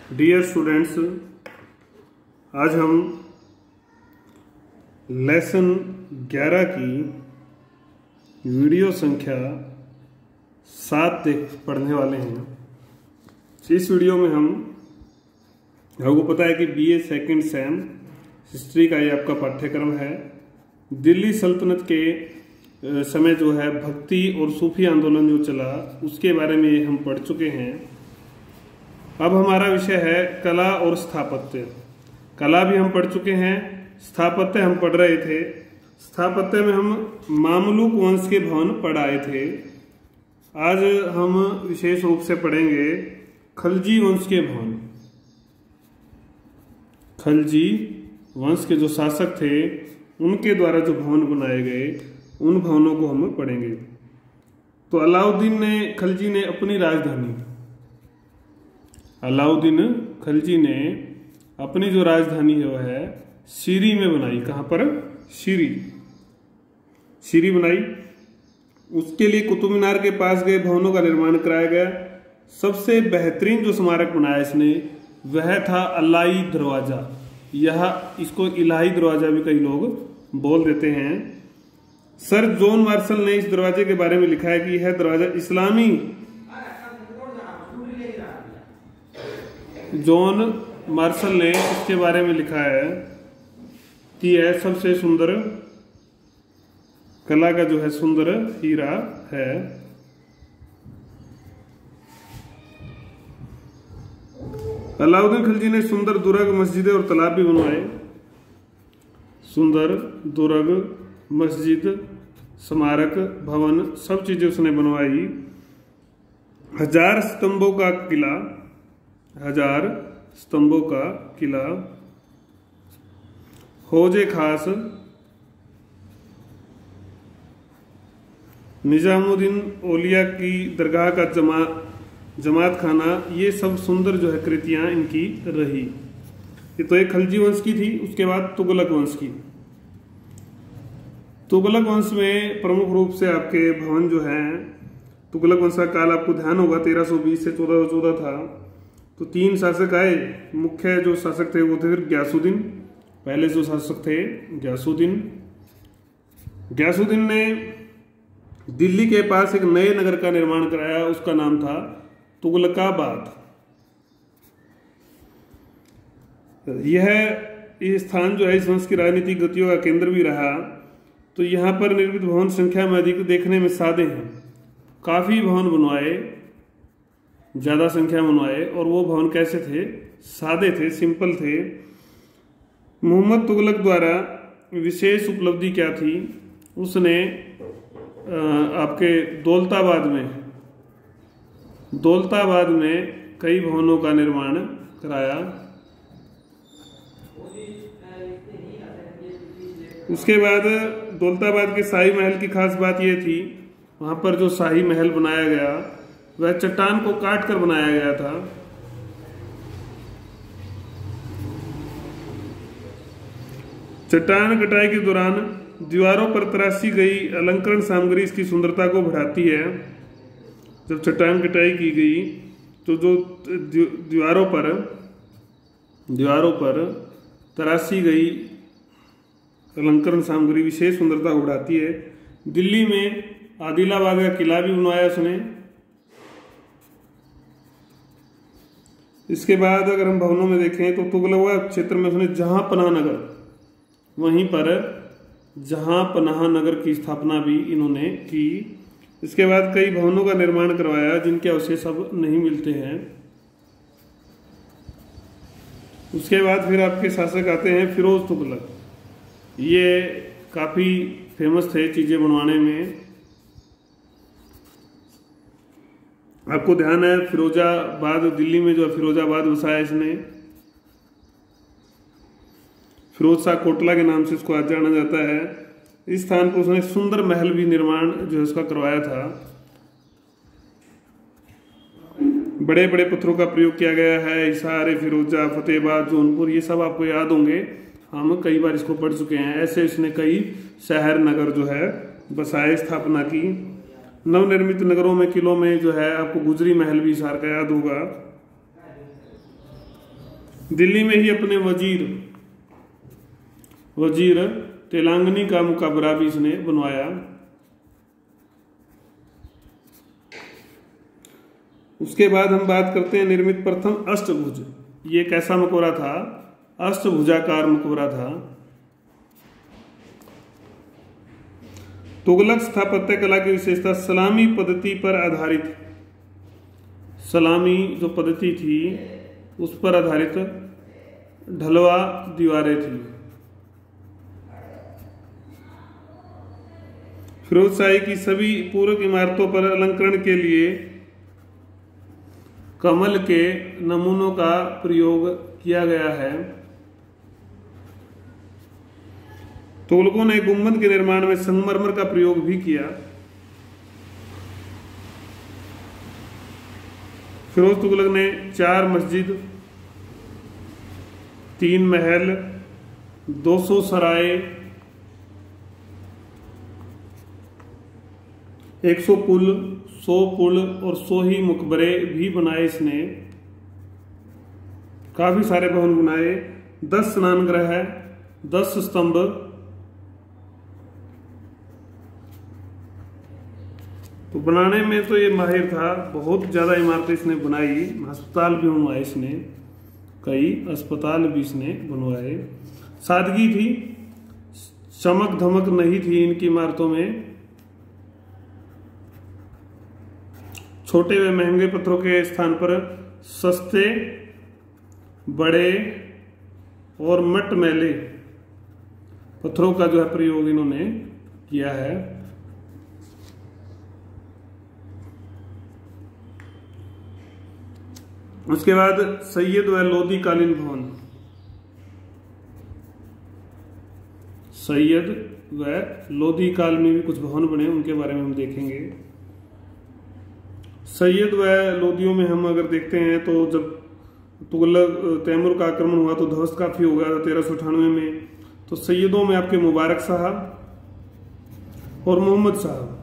Dear students, आज हम lesson 11 की वीडियो संख्या 7 पढ़ने वाले हैं। इस वीडियो में आपको पता है कि बीए सेकंड सेम हिस्ट्री का ये आपका पाठ्यक्रम है। दिल्ली सल्तनत के समय जो है भक्ति और सूफी आंदोलन जो चला उसके बारे में हम पढ़ चुके हैं। अब हमारा विषय है कला और स्थापत्य। कला भी हम पढ़ चुके हैं, स्थापत्य हम पढ़ रहे थे। स्थापत्य में हम मामलुक वंश के भवन पढ़ाए थे। आज हम विशेष रूप से पढ़ेंगे खलजी वंश के भवन। खलजी वंश के जो शासक थे उनके द्वारा जो भवन बनाए गए उन भवनों को हम पढ़ेंगे। तो अलाउद्दीन खलजी ने अपनी राजधानी अपनी जो राजधानी है वह है शीरी में बनाई। कहां पर? शीरी बनाई। उसके लिए कुतुब मीनार के पास गए भवनों का निर्माण कराया गया। सबसे बेहतरीन जो स्मारक बनाया इसने वह था अलाई दरवाजा। इसको इलाही दरवाजा भी कई लोग बोल देते हैं। सर जॉन मार्शल ने इस दरवाजे के बारे में लिखा है कि यह दरवाजा इस्लामी जॉन मार्शल ने इसके बारे में लिखा है कि यह सबसे सुंदर कला का जो है सुंदर हीरा है। अलाउद्दीन खिलजी ने सुंदर दुर्ग, मस्जिदें और तालाब भी बनवाए। सुंदर दुर्ग, मस्जिद, स्मारक, भवन सब चीजें उसने बनवाई। 1000 स्तंभों का किला, 1000 स्तंभों का किला। हौजे खास, निजामुद्दीन औलिया की दरगाह का जमात खाना, ये सब सुंदर जो है कृतियां इनकी रही। ये तो एक खलजी वंश की थी। उसके बाद तुगलक वंश की। तुगलक वंश में प्रमुख रूप से आपके भवन जो हैं, तुगलक वंश का काल आपको ध्यान होगा 1320 से 1414 था। तो 3 शासक आए। मुख्य जो शासक थे वो थे फिर ग्यासुद्दीन। पहले जो शासक थे ग्यासुद्दीन ने दिल्ली के पास एक नए नगर का निर्माण कराया। उसका नाम था तुगलकाबाद। यह स्थान जो है इस वंश की राजनीतिक गतियों का केंद्र भी रहा। तो यहाँ पर निर्मित भवन संख्या में अधिक, देखने में सादे हैं। काफी भवन बनवाए, ज्यादा संख्या में बनवाए। और वो भवन कैसे थे? सादे थे, सिंपल थे। मोहम्मद तुगलक द्वारा विशेष उपलब्धि क्या थी? उसने आपके दौलताबाद में कई भवनों का निर्माण कराया। उसके बाद दौलताबाद के शाही महल की खास बात यह थी, वहां पर जो शाही महल बनाया गया वह चट्टान को काट कर बनाया गया था। चट्टान कटाई के दौरान दीवारों पर तराशी गई अलंकरण सामग्री इसकी सुंदरता को बढ़ाती है। जब चट्टान कटाई की गई तो जो दीवारों पर तराशी गई अलंकरण सामग्री विशेष सुंदरता को बढ़ाती है। दिल्ली में आदिलाबाद का किला भी बनवाया उसने। इसके बाद अगर हम भवनों में देखें तो तुगलक क्षेत्र में उसने जहांपनाह नगर की स्थापना भी इन्होंने की। इसके बाद कई भवनों का निर्माण करवाया जिनके अवशेष अब नहीं मिलते हैं। उसके बाद फिर आपके शासक आते हैं फिरोज तुगलक। ये काफी फेमस थे चीजें बनवाने में। आपको ध्यान है फिरोजाबाद, दिल्ली में जो फिरोजाबाद बसाया इसने। फिरोज शाह कोटला के नाम से इसको आज जाना जाता है। इस स्थान पर उसने सुंदर महल भी निर्माण जो है उसका करवाया था। बड़े बड़े पत्थरों का प्रयोग किया गया है। हिसार, फिरोजा, फतेहाबाद, जौनपुर, ये सब आपको याद होंगे। हम कई बार इसको पढ़ चुके हैं। ऐसे इसने कई शहर नगर जो है बसाए, स्थापना की। नवनिर्मित नगरों में, किलों में जो है आपको गुजरी महल भी हिसार का याद होगा। दिल्ली में ही अपने वजीर तेलंगानी का मुकबरा भी इसने बनवाया। उसके बाद हम बात करते हैं निर्मित प्रथम अष्टभुज। ये कैसा मकबरा था? अष्टभुजाकार मकबरा था। तुगलक स्थापत्य कला की विशेषता सलामी पद्धति पर आधारित, सलामी जो पद्धति थी उस पर आधारित ढलवा दीवारें थी। फिरोजशाही की सभी पूरक इमारतों पर अलंकरण के लिए कमल के नमूनों का प्रयोग किया गया है। तुगलकों ने गुंबद के निर्माण में संगमरमर का प्रयोग भी किया। फिरोज तुगलक ने 4 मस्जिद, 3 महल, 200 सराय, 100 पुल, 100 पुल और 100 ही मकबरे भी बनाए। इसने काफी सारे भवन बनाए। 10 स्नानगृह, 10 स्तंभ, तो बनाने में तो ये माहिर था। बहुत ज्यादा इमारतें इसने बनाई। अस्पताल भी बनवाए इसने, कई अस्पताल भी इसने बनवाए। सादगी थी, चमक धमक नहीं थी इनकी इमारतों में। छोटे व महंगे पत्थरों के स्थान पर सस्ते, बड़े और मटमैले पत्थरों का जो है प्रयोग इन्होंने किया है। उसके बाद सैयद व लोदी कालीन भवन। सैयद व लोदी काल में भी कुछ भवन बने, उनके बारे में हम देखेंगे। सैयद व लोदियों में हम अगर देखते हैं तो जब तुगलक तैमूर का आक्रमण हुआ तो ध्वस्त काफी हो गया था 1398 में। तो सैयदों में आपके मुबारक साहब और मोहम्मद साहब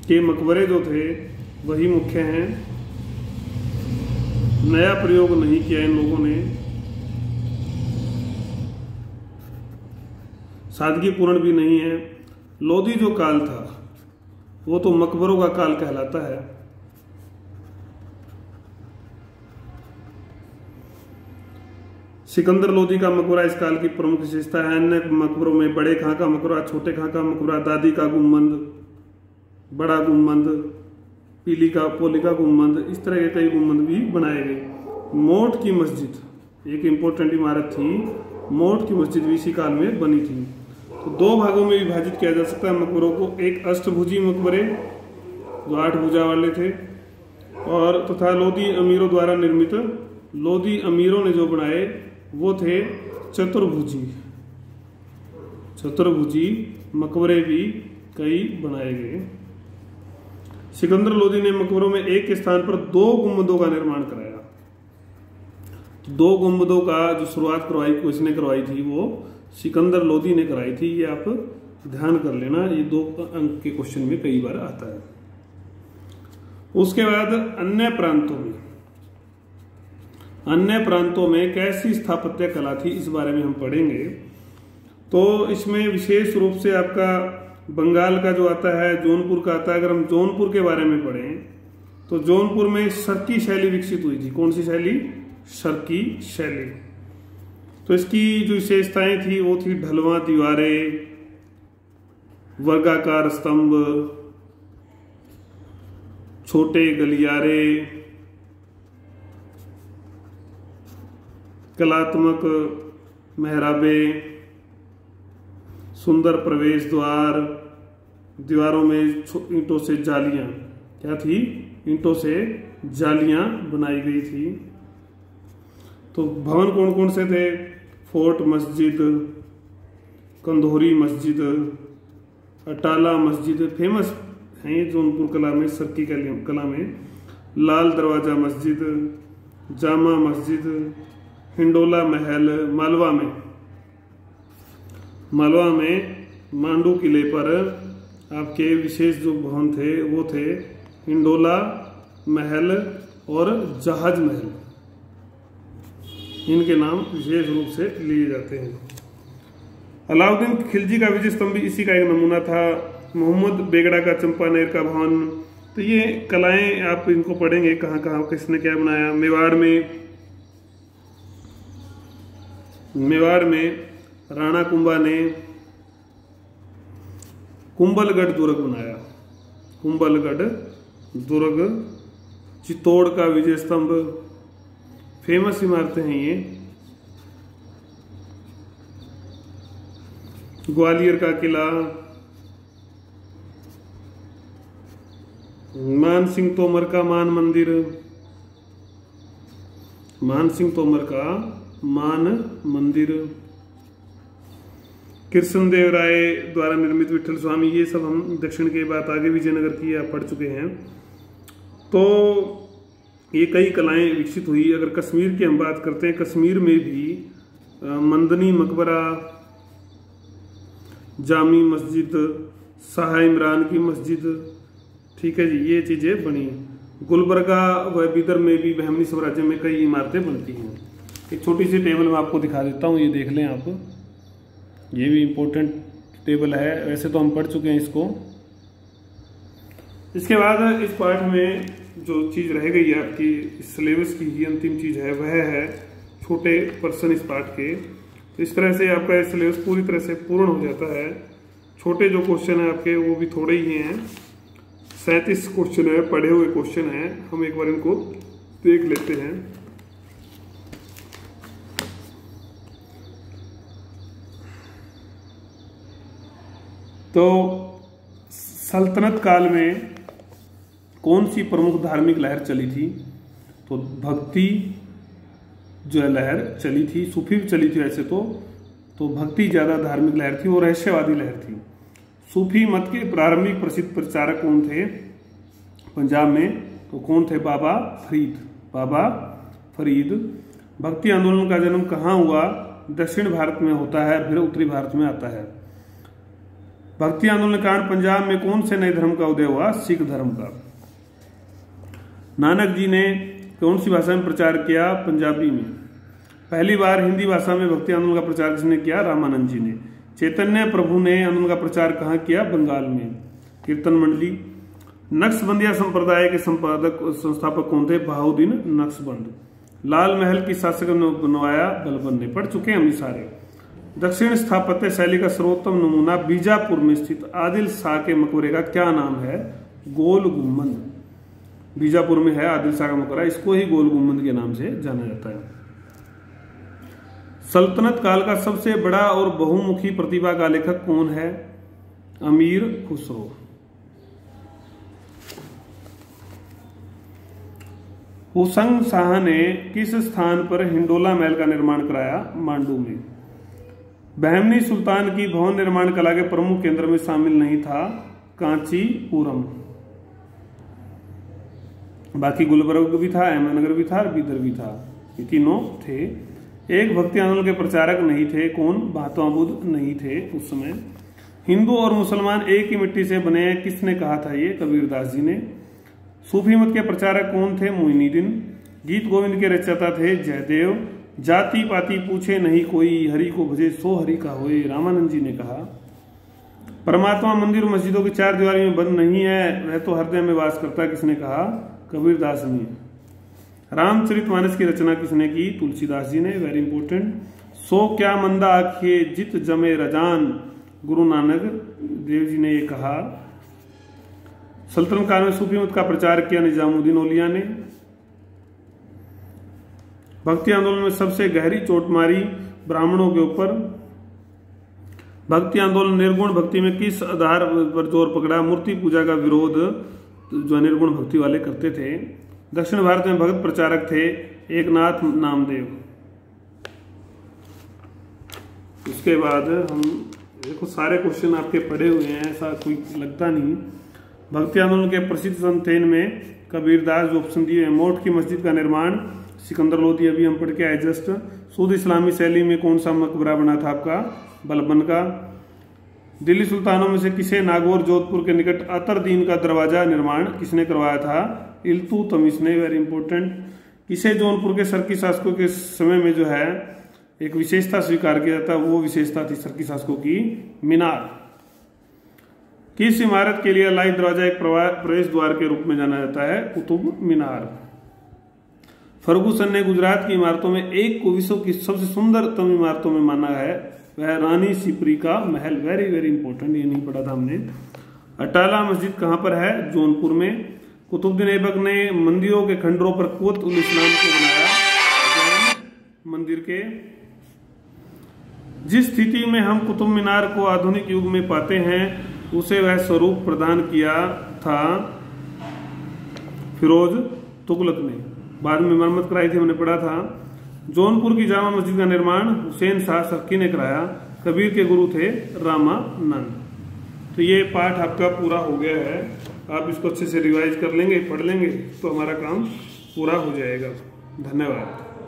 के मकबरे जो थे वही मुख्य हैं। नया प्रयोग नहीं किया इन लोगों ने। सादगीपूर्ण भी नहीं है। लोदी जो काल था वो तो मकबरों का काल कहलाता है। सिकंदर लोदी का मकबरा इस काल की प्रमुख विशेषता है। अन्य मकबरों में बड़े खां का मकबरा, छोटे खां का मकबरा, दादी का गुम्बद, बड़ा गुम्बद, पीली का पोली का गुम्बद, इस तरह के कई गुम्बद भी बनाए गए। मोट की मस्जिद एक इंपॉर्टेंट इमारत थी। मोट की मस्जिद भी इसी काल में बनी थी। तो 2 भागों में विभाजित किया जा सकता है मकबरों को। एक अष्टभुजी मकबरे जो 8 भुजा वाले थे, और तथा लोदी अमीरों द्वारा निर्मित, लोदी अमीरों ने जो बनाए वो थे चतुर्भुजी मकबरे भी कई बनाए गए। सिकंदर लोदी ने मकबरों में एक स्थान पर 2 गुंबदों का निर्माण कराया। तो 2 गुंबदों का जो शुरुआत किसने करवाई थी वो सिकंदर लोदी ने कराई थी। ये आप ध्यान कर लेना, ये 2 अंक के क्वेश्चन में कई बार आता है। उसके बाद अन्य प्रांतों में कैसी स्थापत्य कला थी, इस बारे में हम पढ़ेंगे। तो इसमें विशेष रूप से आपका बंगाल का जो आता है, जौनपुर का आता है। अगर हम जौनपुर के बारे में पढ़ें तो जौनपुर में शर्की शैली विकसित हुई थी। कौन सी शैली? शर्की शैली। तो इसकी जो विशेषताएं थी वो थी ढलवा दीवारें, वर्गाकार स्तंभ, छोटे गलियारे, कलात्मक मेहराबे, सुंदर प्रवेश द्वार, दीवारों में ईंटों से जालियां, क्या थी? ईंटों से जालियां बनाई गई थी। तो भवन कौन कौन से थे? फोर्ट मस्जिद, कंधोरी मस्जिद, अटाला मस्जिद फेमस हैं जौनपुर कला में, शर्की कला में। लाल दरवाजा मस्जिद, जामा मस्जिद, हिंडोला महल। मालवा में मांडू किले पर आपके विशेष जो भवन थे वो थे हिंडोला महल और जहाज महल। इनके नाम विशेष रूप से लिए जाते हैं। अलाउद्दीन खिलजी का विजय स्तंभ भी इसी का एक नमूना था। मोहम्मद बेगड़ा का चंपानेर का भवन। तो ये कलाएं आप इनको पढ़ेंगे कहाँ कहाँ किसने क्या बनाया। मेवाड़ में राणा कुंभा ने कुंभलगढ़ दुर्ग बनाया। कुंभलगढ़ दुर्ग। चित्तौड़ का विजय स्तंभ, फेमस इमारतें हैं ये। ग्वालियर का किला, मान सिंह तोमर का मान मंदिर, मान सिंह तोमर का मान मंदिर, कृष्णदेव राय द्वारा निर्मित विठल स्वामी। ये सब हम दक्षिण के बाद आगे विजयनगर की आप पढ़ चुके हैं। तो ये कई कलाएं विकसित हुई। अगर कश्मीर की हम बात करते हैं, कश्मीर में भी मंदनी मकबरा, जामी मस्जिद, शाह इमरान की मस्जिद, ठीक है जी, ये चीजें बनी। गुलबर्गा व बिदर में भी बहमनी साम्राज्य में कई इमारतें बनती हैं। एक छोटी सी टेबल मैं आपको दिखा देता हूँ, ये देख लें आप। ये भी इम्पोर्टेंट टेबल है, वैसे तो हम पढ़ चुके हैं इसको। इसके बाद इस पाठ में जो चीज रह गई है आपकी इस सिलेबस की ही अंतिम चीज है, वह है छोटे पर्सन इस पाठ के। तो इस तरह से आपका सिलेबस पूरी तरह से पूर्ण हो जाता है। छोटे जो क्वेश्चन है आपके वो भी थोड़े ही हैं, 37 क्वेश्चन है, पढ़े हुए क्वेश्चन हैं। हम एक बार इनको देख लेते हैं। तो सल्तनत काल में कौन सी प्रमुख धार्मिक लहर चली थी? तो भक्ति जो है लहर चली थी, सूफी भी चली थी वैसे तो भक्ति ज्यादा धार्मिक लहर थी और रहस्यवादी लहर थी। सूफी मत के प्रारंभिक प्रसिद्ध प्रचारक कौन थे पंजाब में? तो कौन थे? बाबा फरीद। बाबा फरीद। भक्ति आंदोलन का जन्म कहाँ हुआ? दक्षिण भारत में होता है, फिर उत्तरी भारत में आता है। भक्ति आंदोलन के कारण पंजाब में कौन से नए धर्म का उदय हुआ? सिख धर्म का। नानक जी ने कौन सी भाषा में प्रचार किया? पंजाबी में। पहली बार हिंदी भाषा में भक्ति आंदोलन का प्रचार किसने किया? रामानंद जी ने। चैतन्य प्रभु ने आंदोलन का प्रचार कहाँ किया? बंगाल में, कीर्तन मंडली। नक्शबंदिया संप्रदाय के संस्थापक कौन थे? बहाउद्दीन नक्शबंद। लाल महल की शासक ने बनवाया? बलबन ने। पढ़ चुके हैं हम सारे। दक्षिण स्थापत्य शैली का सर्वोत्तम नमूना बीजापुर में स्थित आदिल शाह के मकबरे का क्या नाम है? गोल गुम्बद। बीजापुर में है आदिल शाह का मकबरा, इसको ही गोल गुम्बद के नाम से जाना जाता है। सल्तनत काल का सबसे बड़ा और बहुमुखी प्रतिभा का लेखक कौन है? अमीर खुसरो। हुसंग शाह ने किस स्थान पर हिंडोला महल का निर्माण कराया? मांडू में। बहमनी सुल्तान की भवन निर्माण कला के प्रमुख केंद्र में शामिल नहीं था? कांचीपुरम। बाकी गुलबर्ग भी था, अहमदनगर भी था, बिदर भी था, ये तीनों थे। एक भक्ति आंदोलन के प्रचारक नहीं थे, कौन? महात्मा बुद्ध नहीं थे उस समय। हिंदू और मुसलमान एक ही मिट्टी से बने हैं, किसने कहा था? ये कबीरदास जी ने। सूफी मत के प्रचारक कौन थे? मोइनुद्दीन। गीत गोविंद के रचयिता थे जयदेव। जाति पाति पूछे नहीं कोई, हरि को भजे सो हरि का होए, रामानंद जी ने कहा। परमात्मा मंदिर मस्जिदों की चार दीवारी में बंद नहीं है, वह तो हृदय में वास करता है, किसने कहा? कबीरदास ने। रामचरितमानस की रचना किसने की? तुलसीदास जी ने। Very important. सो क्या मंदा आखे जित जमे रजान, गुरु नानक देव जी ने ये कहा। सल्तनत काल में सूफी मत का प्रचार किया निजामुद्दीन औलिया ने। भक्ति आंदोलन में सबसे गहरी चोट मारी ब्राह्मणों के ऊपर। भक्ति आंदोलन निर्गुण भक्ति में किस आधार पर जोर पकड़ा? मूर्ति पूजा का विरोध जो निर्गुण भक्ति वाले करते थे। दक्षिण भारत में भगत प्रचारक थे एकनाथ नामदेव। उसके बाद हम देखो सारे क्वेश्चन आपके पढ़े हुए हैं, ऐसा कोई लगता नहीं। भक्ति आंदोलन के प्रसिद्ध संत में कबीरदास जो ऑप्शन दिए। मोट की मस्जिद का निर्माण सिकंदर लोधी, अभी हम पढ़ के आए जस्ट। शुद्ध इस्लामी शैली में कौन सा मकबरा बना था आपका? बलबन का। दिल्ली सुल्तानों में से किसे नागौर जोधपुर के निकट अतरदीन का दरवाजा निर्माण किसने करवाया था? इल्तुतमिश ने। Very important. किसे जौनपुर के सरकी शासकों के समय में जो है एक विशेषता स्वीकार किया जाता, वो विशेषता थी सरकी शासकों की मीनार। किस इमारत के लिए लाई दरवाजा एक प्रवेश द्वार के रूप में जाना जाता है? कुतुब मीनार। फर्गुसन ने गुजरात की इमारतों में एक को विश्व की सबसे सुंदरतम इमारतों में माना है, वह रानी सिपरी का महल। वेरी वेरी इंपॉर्टेंट, ये नहीं पढ़ा था हमने। अटाला मस्जिद कहां पर है? जौनपुर में। कुतुबुद्दीन ऐबक ने मंदिरों के खंडरों पर कुव्वत उल इस्लाम को बनाया, मंदिर के। जिस स्थिति में हम कुतुब मीनार को आधुनिक युग में पाते हैं उसे वह स्वरूप प्रदान किया था फिरोज तुगलक ने। बाद में मरम्मत कराई थी, हमने पढ़ा था। जौनपुर की जामा मस्जिद का निर्माण हुसैन शाह सर्की ने कराया, कबीर के गुरु थे रामानंद। तो ये पाठ आपका पूरा हो गया है, आप इसको अच्छे से रिवाइज कर लेंगे, पढ़ लेंगे तो हमारा काम पूरा हो जाएगा। धन्यवाद।